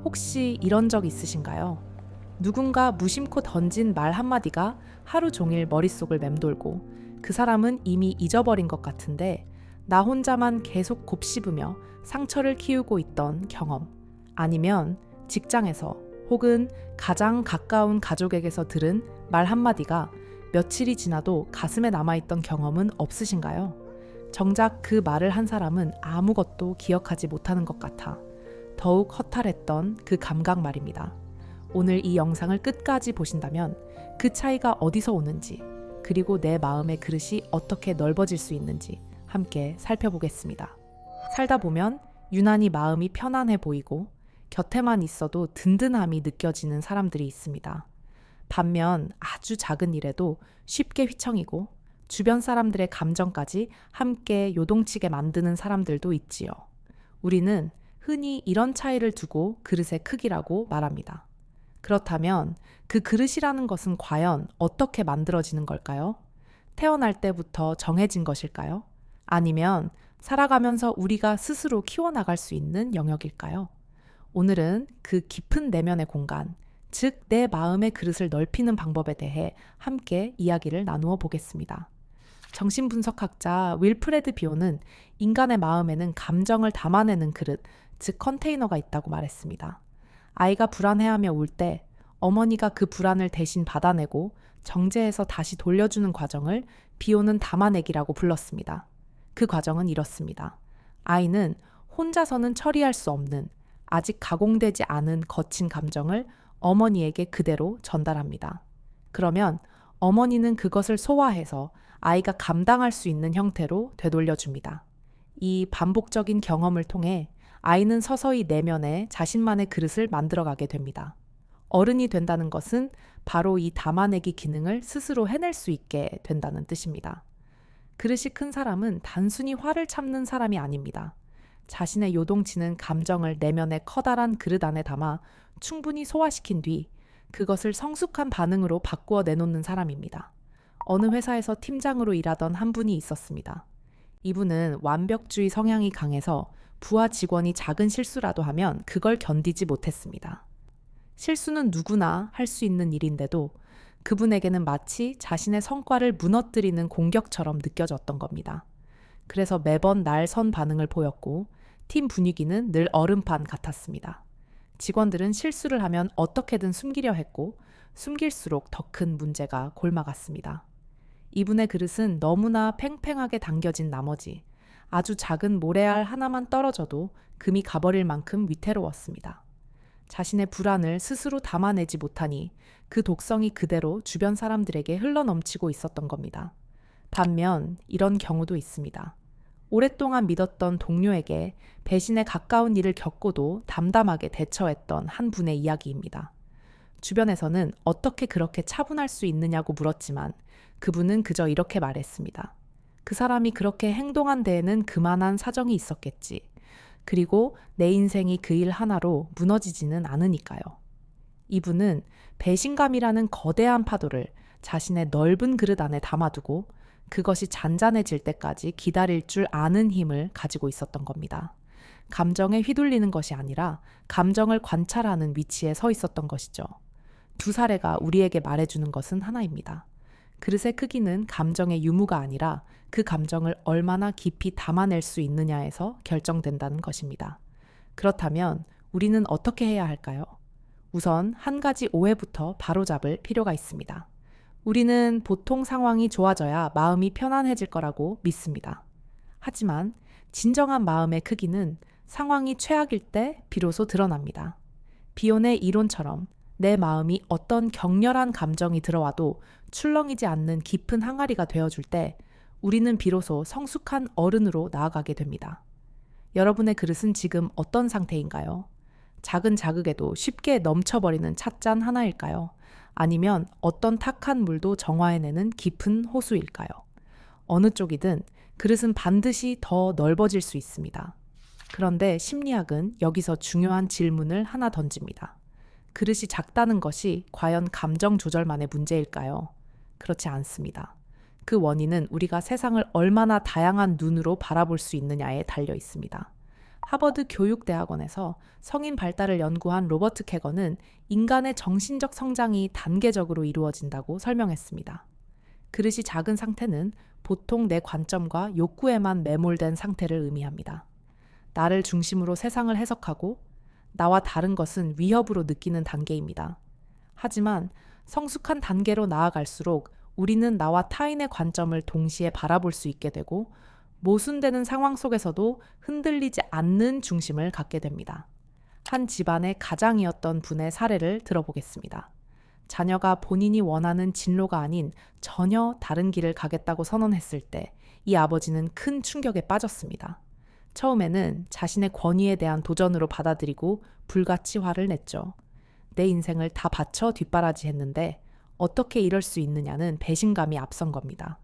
혹시 이런 적 있으신가요? 누군가 무심코 던진 말 한마디가 하루 종일 머릿속을 맴돌고 그 사람은 이미 잊어버린 것 같은데 나 혼자만 계속 곱씹으며 상처를 키우고 있던 경험, 아니면 직장에서 혹은 가장 가까운 가족에게서 들은 말 한마디가 며칠이 지나도 가슴에 남아있던 경험은 없으신가요? 정작 그 말을 한 사람은 아무것도 기억하지 못하는 것 같아 더욱 허탈했던 그 감각 말입니다. 오늘 이 영상을 끝까지 보신다면 그 차이가 어디서 오는지, 그리고 내 마음의 그릇이 어떻게 넓어질 수 있는지 함께 살펴보겠습니다. 살다 보면 유난히 마음이 편안해 보이고 곁에만 있어도 든든함이 느껴지는 사람들이 있습니다. 반면 아주 작은 일에도 쉽게 휘청이고 주변 사람들의 감정까지 함께 요동치게 만드는 사람들도 있지요. 우리는 흔히 이런 차이를 두고 그릇의 크기라고 말합니다. 그렇다면 그 그릇이라는 것은 과연 어떻게 만들어지는 걸까요? 태어날 때부터 정해진 것일까요? 아니면 살아가면서 우리가 스스로 키워나갈 수 있는 영역일까요? 오늘은 그 깊은 내면의 공간, 즉 내 마음의 그릇을 넓히는 방법에 대해 함께 이야기를 나누어 보겠습니다. 정신분석학자 윌프레드 비오는 인간의 마음에는 감정을 담아내는 그릇, 즉 컨테이너가 있다고 말했습니다. 아이가 불안해하며 울 때 어머니가 그 불안을 대신 받아내고 정제해서 다시 돌려주는 과정을 비오는 담아내기라고 불렀습니다. 그 과정은 이렇습니다. 아이는 혼자서는 처리할 수 없는, 아직 가공되지 않은 거친 감정을 어머니에게 그대로 전달합니다. 그러면 어머니는 그것을 소화해서 아이가 감당할 수 있는 형태로 되돌려줍니다. 이 반복적인 경험을 통해 아이는 서서히 내면에 자신만의 그릇을 만들어가게 됩니다. 어른이 된다는 것은 바로 이 담아내기 기능을 스스로 해낼 수 있게 된다는 뜻입니다. 그릇이 큰 사람은 단순히 화를 참는 사람이 아닙니다. 자신의 요동치는 감정을 내면의 커다란 그릇 안에 담아 충분히 소화시킨 뒤 그것을 성숙한 반응으로 바꾸어 내놓는 사람입니다. 어느 회사에서 팀장으로 일하던 한 분이 있었습니다. 이분은 완벽주의 성향이 강해서 부하 직원이 작은 실수라도 하면 그걸 견디지 못했습니다. 실수는 누구나 할 수 있는 일인데도 그분에게는 마치 자신의 성과를 무너뜨리는 공격처럼 느껴졌던 겁니다. 그래서 매번 날선 반응을 보였고 팀 분위기는 늘 얼음판 같았습니다. 직원들은 실수를 하면 어떻게든 숨기려 했고 숨길수록 더 큰 문제가 골마갔습니다. 이분의 그릇은 너무나 팽팽하게 당겨진 나머지 아주 작은 모래알 하나만 떨어져도 금이 가버릴 만큼 위태로웠습니다. 자신의 불안을 스스로 담아내지 못하니 그 독성이 그대로 주변 사람들에게 흘러넘치고 있었던 겁니다. 반면 이런 경우도 있습니다. 오랫동안 믿었던 동료에게 배신에 가까운 일을 겪고도 담담하게 대처했던 한 분의 이야기입니다. 주변에서는 어떻게 그렇게 차분할 수 있느냐고 물었지만 그분은 그저 이렇게 말했습니다. 그 사람이 그렇게 행동한 데에는 그만한 사정이 있었겠지. 그리고 내 인생이 그 일 하나로 무너지지는 않으니까요. 이분은 배신감이라는 거대한 파도를 자신의 넓은 그릇 안에 담아두고 그것이 잔잔해질 때까지 기다릴 줄 아는 힘을 가지고 있었던 겁니다. 감정에 휘둘리는 것이 아니라 감정을 관찰하는 위치에 서 있었던 것이죠. 두 사례가 우리에게 말해주는 것은 하나입니다. 그릇의 크기는 감정의 유무가 아니라 그 감정을 얼마나 깊이 담아낼 수 있느냐에서 결정된다는 것입니다. 그렇다면 우리는 어떻게 해야 할까요? 우선 한 가지 오해부터 바로잡을 필요가 있습니다. 우리는 보통 상황이 좋아져야 마음이 편안해질 거라고 믿습니다. 하지만 진정한 마음의 크기는 상황이 최악일 때 비로소 드러납니다. 비온의 이론처럼 내 마음이 어떤 격렬한 감정이 들어와도 출렁이지 않는 깊은 항아리가 되어줄 때 우리는 비로소 성숙한 어른으로 나아가게 됩니다. 여러분의 그릇은 지금 어떤 상태인가요? 작은 자극에도 쉽게 넘쳐버리는 찻잔 하나일까요? 아니면 어떤 탁한 물도 정화해내는 깊은 호수일까요? 어느 쪽이든 그릇은 반드시 더 넓어질 수 있습니다. 그런데 심리학은 여기서 중요한 질문을 하나 던집니다. 그릇이 작다는 것이 과연 감정 조절만의 문제일까요? 그렇지 않습니다. 그 원인은 우리가 세상을 얼마나 다양한 눈으로 바라볼 수 있느냐에 달려 있습니다. 하버드 교육대학원에서 성인 발달을 연구한 로버트 캐거는 인간의 정신적 성장이 단계적으로 이루어진다고 설명했습니다. 그릇이 작은 상태는 보통 내 관점과 욕구에만 매몰된 상태를 의미합니다. 나를 중심으로 세상을 해석하고 나와 다른 것은 위협으로 느끼는 단계입니다. 하지만 성숙한 단계로 나아갈수록 우리는 나와 타인의 관점을 동시에 바라볼 수 있게 되고 모순되는 상황 속에서도 흔들리지 않는 중심을 갖게 됩니다. 한 집안의 가장이었던 분의 사례를 들어보겠습니다. 자녀가 본인이 원하는 진로가 아닌 전혀 다른 길을 가겠다고 선언했을 때 이 아버지는 큰 충격에 빠졌습니다. 처음에는 자신의 권위에 대한 도전으로 받아들이고 불같이 화를 냈죠. 내 인생을 다 바쳐 뒷바라지했는데 어떻게 이럴 수 있느냐는 배신감이 앞선 겁니다.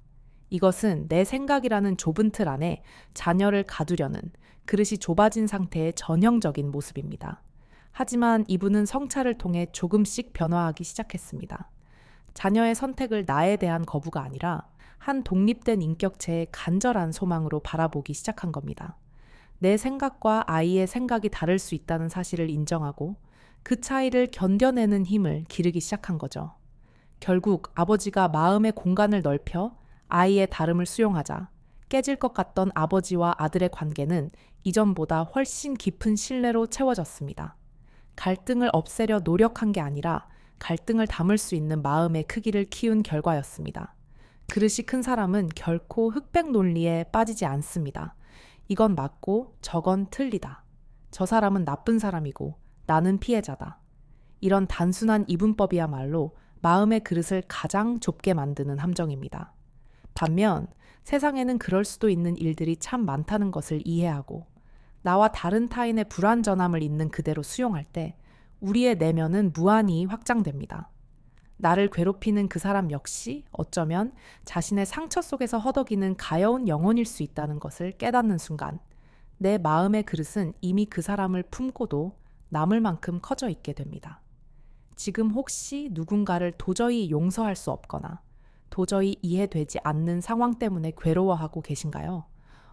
이것은 내 생각이라는 좁은 틀 안에 자녀를 가두려는 그릇이 좁아진 상태의 전형적인 모습입니다. 하지만 이분은 성찰을 통해 조금씩 변화하기 시작했습니다. 자녀의 선택을 나에 대한 거부가 아니라 한 독립된 인격체의 간절한 소망으로 바라보기 시작한 겁니다. 내 생각과 아이의 생각이 다를 수 있다는 사실을 인정하고 그 차이를 견뎌내는 힘을 기르기 시작한 거죠. 결국 아버지가 마음의 공간을 넓혀 아이의 다름을 수용하자 깨질 것 같던 아버지와 아들의 관계는 이전보다 훨씬 깊은 신뢰로 채워졌습니다. 갈등을 없애려 노력한 게 아니라 갈등을 담을 수 있는 마음의 크기를 키운 결과였습니다. 그릇이 큰 사람은 결코 흑백 논리에 빠지지 않습니다. 이건 맞고 저건 틀리다. 저 사람은 나쁜 사람이고 나는 피해자다. 이런 단순한 이분법이야말로 마음의 그릇을 가장 좁게 만드는 함정입니다. 반면 세상에는 그럴 수도 있는 일들이 참 많다는 것을 이해하고 나와 다른 타인의 불완전함을 있는 그대로 수용할 때 우리의 내면은 무한히 확장됩니다. 나를 괴롭히는 그 사람 역시 어쩌면 자신의 상처 속에서 허덕이는 가여운 영혼일 수 있다는 것을 깨닫는 순간 내 마음의 그릇은 이미 그 사람을 품고도 남을 만큼 커져 있게 됩니다. 지금 혹시 누군가를 도저히 용서할 수 없거나 도저히 이해되지 않는 상황 때문에 괴로워하고 계신가요?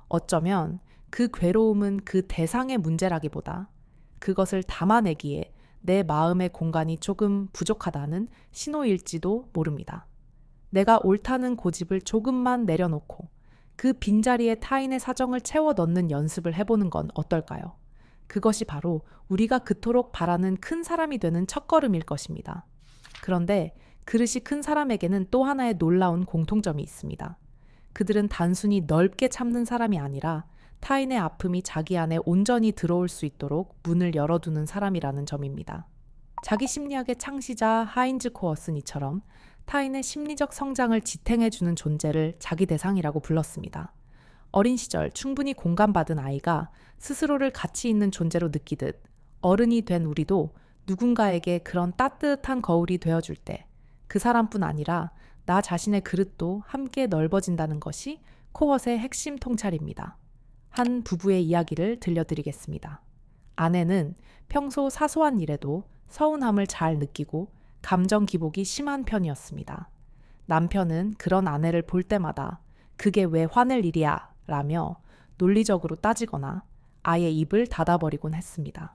어쩌면 그 괴로움은 그 대상의 문제라기보다 그것을 담아내기에 내 마음의 공간이 조금 부족하다는 신호일지도 모릅니다. 내가 옳다는 고집을 조금만 내려놓고 그 빈자리에 타인의 사정을 채워 넣는 연습을 해보는 건 어떨까요? 그것이 바로 우리가 그토록 바라는 큰 사람이 되는 첫걸음일 것입니다. 그런데 그릇이 큰 사람에게는 또 하나의 놀라운 공통점이 있습니다. 그들은 단순히 넓게 참는 사람이 아니라 타인의 아픔이 자기 안에 온전히 들어올 수 있도록 문을 열어두는 사람이라는 점입니다. 자기 심리학의 창시자 하인즈 코어스는 이처럼 타인의 심리적 성장을 지탱해주는 존재를 자기 대상이라고 불렀습니다. 어린 시절 충분히 공감받은 아이가 스스로를 가치 있는 존재로 느끼듯 어른이 된 우리도 누군가에게 그런 따뜻한 거울이 되어줄 때 그 사람뿐 아니라 나 자신의 그릇도 함께 넓어진다는 것이 코어스의 핵심 통찰입니다. 한 부부의 이야기를 들려드리겠습니다. 아내는 평소 사소한 일에도 서운함을 잘 느끼고 감정 기복이 심한 편이었습니다. 남편은 그런 아내를 볼 때마다 그게 왜 화낼 일이야 라며 논리적으로 따지거나 아예 입을 닫아버리곤 했습니다.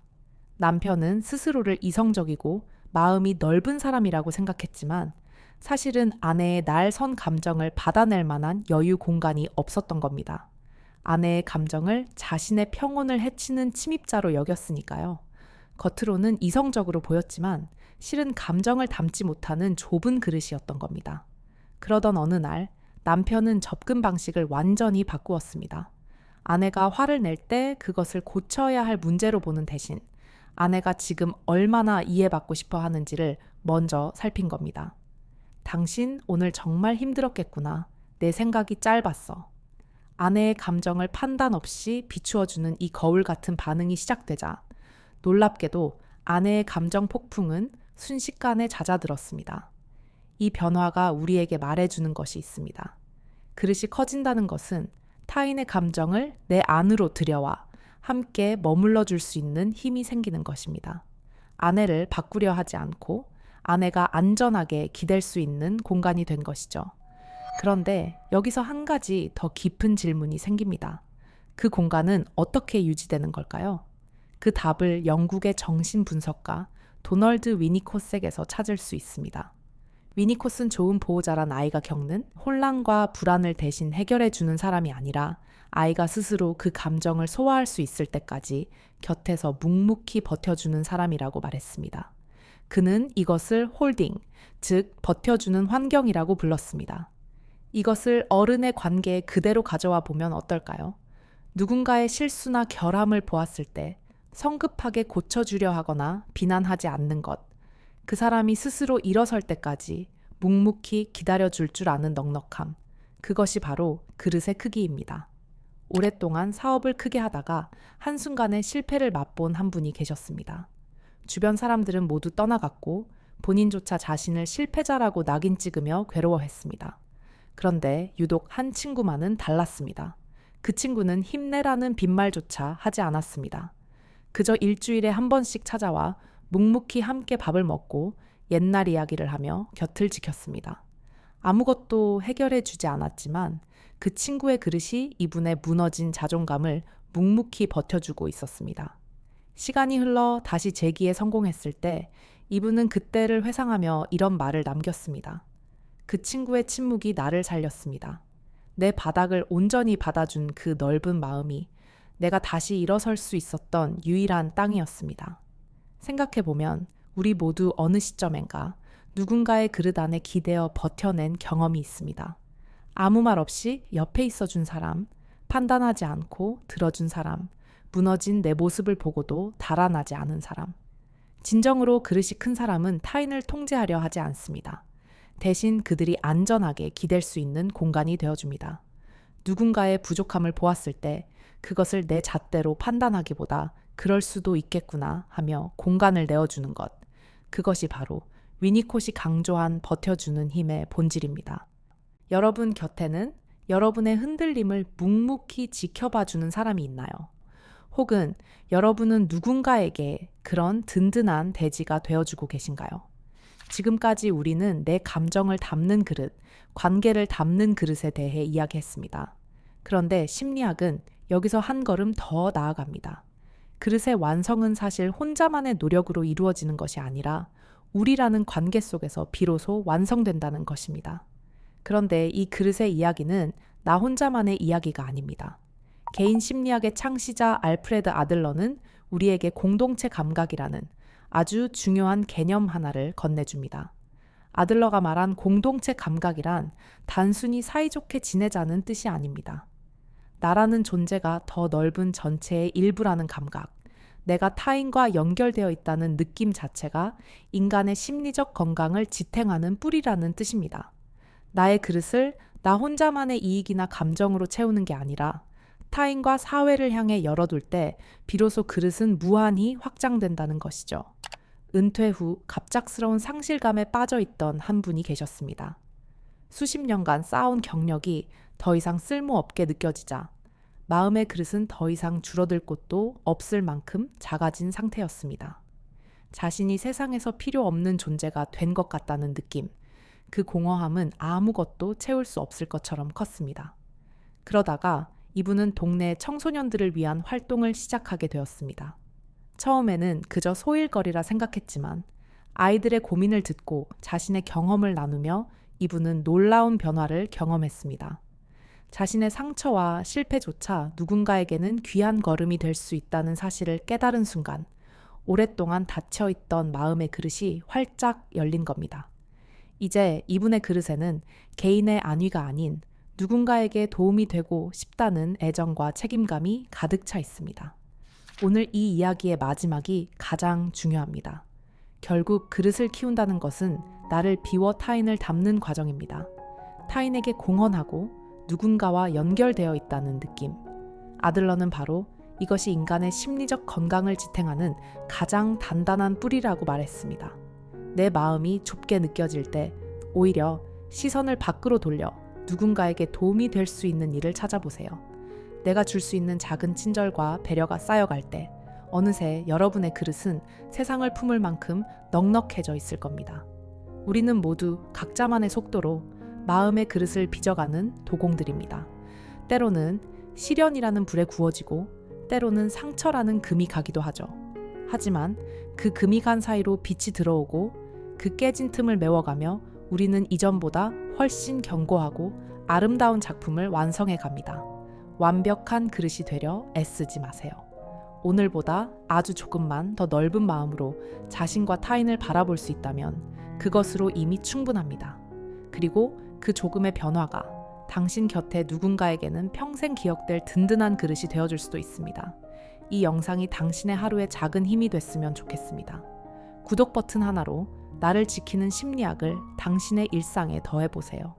남편은 스스로를 이성적이고 마음이 넓은 사람이라고 생각했지만 사실은 아내의 날 선 감정을 받아낼 만한 여유 공간이 없었던 겁니다. 아내의 감정을 자신의 평온을 해치는 침입자로 여겼으니까요. 겉으로는 이성적으로 보였지만 실은 감정을 담지 못하는 좁은 그릇이었던 겁니다. 그러던 어느 날 남편은 접근 방식을 완전히 바꾸었습니다. 아내가 화를 낼 때 그것을 고쳐야 할 문제로 보는 대신 아내가 지금 얼마나 이해받고 싶어 하는지를 먼저 살핀 겁니다. 당신 오늘 정말 힘들었겠구나. 내 생각이 짧았어. 아내의 감정을 판단 없이 비추어주는 이 거울 같은 반응이 시작되자 놀랍게도 아내의 감정 폭풍은 순식간에 잦아들었습니다. 이 변화가 우리에게 말해주는 것이 있습니다. 그릇이 커진다는 것은 타인의 감정을 내 안으로 들여와 함께 머물러 줄 수 있는 힘이 생기는 것입니다. 아내를 바꾸려 하지 않고 아내가 안전하게 기댈 수 있는 공간이 된 것이죠. 그런데 여기서 한 가지 더 깊은 질문이 생깁니다. 그 공간은 어떻게 유지되는 걸까요? 그 답을 영국의 정신분석가 도널드 위니코색에서 찾을 수 있습니다. 위니콧은 좋은 보호자란 아이가 겪는 혼란과 불안을 대신 해결해 주는 사람이 아니라 아이가 스스로 그 감정을 소화할 수 있을 때까지 곁에서 묵묵히 버텨주는 사람이라고 말했습니다. 그는 이것을 홀딩, 즉 버텨주는 환경이라고 불렀습니다. 이것을 어른의 관계에 그대로 가져와 보면 어떨까요? 누군가의 실수나 결함을 보았을 때 성급하게 고쳐주려 하거나 비난하지 않는 것, 그 사람이 스스로 일어설 때까지 묵묵히 기다려줄 줄 아는 넉넉함, 그것이 바로 그릇의 크기입니다. 오랫동안 사업을 크게 하다가 한순간에 실패를 맛본 한 분이 계셨습니다. 주변 사람들은 모두 떠나갔고 본인조차 자신을 실패자라고 낙인 찍으며 괴로워했습니다. 그런데 유독 한 친구만은 달랐습니다. 그 친구는 힘내라는 빈말조차 하지 않았습니다. 그저 일주일에 한 번씩 찾아와 묵묵히 함께 밥을 먹고 옛날 이야기를 하며 곁을 지켰습니다. 아무것도 해결해 주지 않았지만 그 친구의 그릇이 이분의 무너진 자존감을 묵묵히 버텨주고 있었습니다. 시간이 흘러 다시 재기에 성공했을 때 이분은 그때를 회상하며 이런 말을 남겼습니다. 그 친구의 침묵이 나를 살렸습니다. 내 바닥을 온전히 받아준 그 넓은 마음이 내가 다시 일어설 수 있었던 유일한 땅이었습니다. 생각해보면 우리 모두 어느 시점엔가 누군가의 그릇 안에 기대어 버텨낸 경험이 있습니다. 아무 말 없이 옆에 있어준 사람, 판단하지 않고 들어준 사람, 무너진 내 모습을 보고도 달아나지 않은 사람. 진정으로 그릇이 큰 사람은 타인을 통제하려 하지 않습니다. 대신 그들이 안전하게 기댈 수 있는 공간이 되어줍니다. 누군가의 부족함을 보았을 때 그것을 내 잣대로 판단하기보다 그럴 수도 있겠구나 하며 공간을 내어주는 것. 그것이 바로 위니콧이 강조한 버텨주는 힘의 본질입니다. 여러분 곁에는 여러분의 흔들림을 묵묵히 지켜봐주는 사람이 있나요? 혹은 여러분은 누군가에게 그런 든든한 대지가 되어주고 계신가요? 지금까지 우리는 내 감정을 담는 그릇, 관계를 담는 그릇에 대해 이야기했습니다. 그런데 심리학은 여기서 한 걸음 더 나아갑니다. 그릇의 완성은 사실 혼자만의 노력으로 이루어지는 것이 아니라 우리라는 관계 속에서 비로소 완성된다는 것입니다. 그런데 이 그릇의 이야기는 나 혼자만의 이야기가 아닙니다. 개인 심리학의 창시자 알프레드 아들러는 우리에게 공동체 감각이라는 아주 중요한 개념 하나를 건네줍니다. 아들러가 말한 공동체 감각이란 단순히 사이좋게 지내자는 뜻이 아닙니다. 나라는 존재가 더 넓은 전체의 일부라는 감각, 내가 타인과 연결되어 있다는 느낌 자체가 인간의 심리적 건강을 지탱하는 뿌리라는 뜻입니다. 나의 그릇을 나 혼자만의 이익이나 감정으로 채우는 게 아니라 타인과 사회를 향해 열어둘 때 비로소 그릇은 무한히 확장된다는 것이죠. 은퇴 후 갑작스러운 상실감에 빠져 있던 한 분이 계셨습니다. 수십 년간 쌓아온 경력이 더 이상 쓸모없게 느껴지자 마음의 그릇은 더 이상 줄어들 곳도 없을 만큼 작아진 상태였습니다. 자신이 세상에서 필요 없는 존재가 된 것 같다는 느낌, 그 공허함은 아무것도 채울 수 없을 것처럼 컸습니다. 그러다가 이분은 동네 청소년들을 위한 활동을 시작하게 되었습니다. 처음에는 그저 소일거리라 생각했지만 아이들의 고민을 듣고 자신의 경험을 나누며 이분은 놀라운 변화를 경험했습니다. 자신의 상처와 실패조차 누군가에게는 귀한 걸음이 될 수 있다는 사실을 깨달은 순간 오랫동안 닫혀있던 마음의 그릇이 활짝 열린 겁니다. 이제 이분의 그릇에는 개인의 안위가 아닌 누군가에게 도움이 되고 싶다는 애정과 책임감이 가득 차 있습니다. 오늘 이 이야기의 마지막이 가장 중요합니다. 결국 그릇을 키운다는 것은 나를 비워 타인을 담는 과정입니다. 타인에게 공헌하고 누군가와 연결되어 있다는 느낌. 아들러는 바로 이것이 인간의 심리적 건강을 지탱하는 가장 단단한 뿌리라고 말했습니다. 내 마음이 좁게 느껴질 때 오히려 시선을 밖으로 돌려 누군가에게 도움이 될 수 있는 일을 찾아보세요. 내가 줄 수 있는 작은 친절과 배려가 쌓여갈 때 어느새 여러분의 그릇은 세상을 품을 만큼 넉넉해져 있을 겁니다. 우리는 모두 각자만의 속도로 마음의 그릇을 빚어가는 도공들입니다. 때로는 시련이라는 불에 구워지고 때로는 상처라는 금이 가기도 하죠. 하지만 그 금이 간 사이로 빛이 들어오고 그 깨진 틈을 메워가며 우리는 이전보다 훨씬 견고하고 아름다운 작품을 완성해 갑니다. 완벽한 그릇이 되려 애쓰지 마세요. 오늘보다 아주 조금만 더 넓은 마음으로 자신과 타인을 바라볼 수 있다면 그것으로 이미 충분합니다. 그리고 그 조금의 변화가 당신 곁에 누군가에게는 평생 기억될 든든한 그릇이 되어줄 수도 있습니다. 이 영상이 당신의 하루에 작은 힘이 됐으면 좋겠습니다. 구독 버튼 하나로 나를 지키는 심리학을 당신의 일상에 더해보세요.